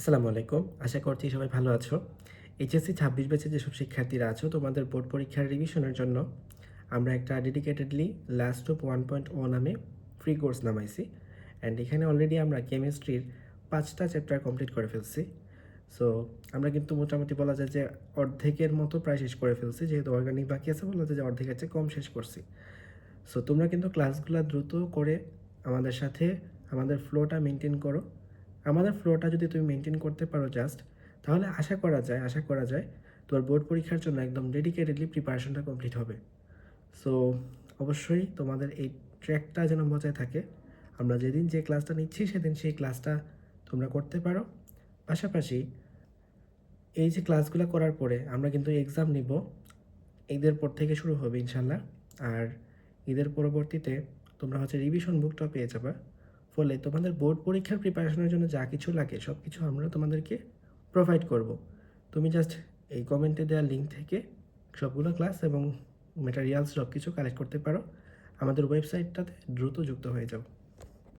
আসসালামু আলাইকুম। আশা করছি সবাই ভালো আছো। এইচএসসি ২৬ ব্যাচের যেসব শিক্ষার্থীরা আছো, তোমাদের বোর্ড পরীক্ষার রিভিশনের জন্য আমরা একটা ডেডিকেটেডলি লাস্ট অফ 1.0 নামে ফ্রি কোর্স নামাইছি। অ্যান্ড এখানে অলরেডি আমরা কেমিস্ট্রির ৫টা চ্যাপ্টার কমপ্লিট করে ফেলছি। সো আমরা কিন্তু মোটামুটি বলা যায় যে অর্ধেকের মতো প্রায় শেষ করে ফেলছি। যেহেতু অর্গানিক বাকি আছে, বলা যায় যে অর্ধেকের চেয়ে কম শেষ করছি। সো তোমরা কিন্তু ক্লাসগুলো দ্রুত করে আমাদের সাথে আমাদের ফ্লোটা মেনটেন করো। আমাদের ফ্লোটা যদি তুমি মেনটেন করতে পারো জাস্ট, তাহলে আশা করা যায় তোমার বোর্ড পরীক্ষার জন্য একদম ডেডিকেটেডলি প্রিপারেশনটা কমপ্লিট হবে। সো অবশ্যই তোমাদের এই ট্র্যাকটা যেন বজায় থাকে। আমরা যেদিন যে ক্লাসটা নিচ্ছি সেদিন সেই ক্লাসটা তোমরা করতে পারো। পাশাপাশি এই যে ক্লাসগুলো করার পরে আমরা কিন্তু এক্সাম নিব। ঈদের পর থেকে শুরু হবে ইনশাল্লাহ। আর ঈদের পরবর্তীতে তোমরা রিভিশন বুকটা পেয়ে যাবে। ফলে তোমাদের বোর্ড পরীক্ষার প্রিপারেশনের জন্য যা কিছু লাগে সব কিছু আমরা তোমাদেরকে প্রোভাইড করব। তুমি জাস্ট এই কমেন্টে দেওয়া লিঙ্ক থেকে সবগুলো ক্লাস এবং ম্যাটেরিয়ালস সব কিছু কালেক্ট করতে পারো। আমাদের ওয়েবসাইটটাতে দ্রুত যুক্ত হয়ে যাও।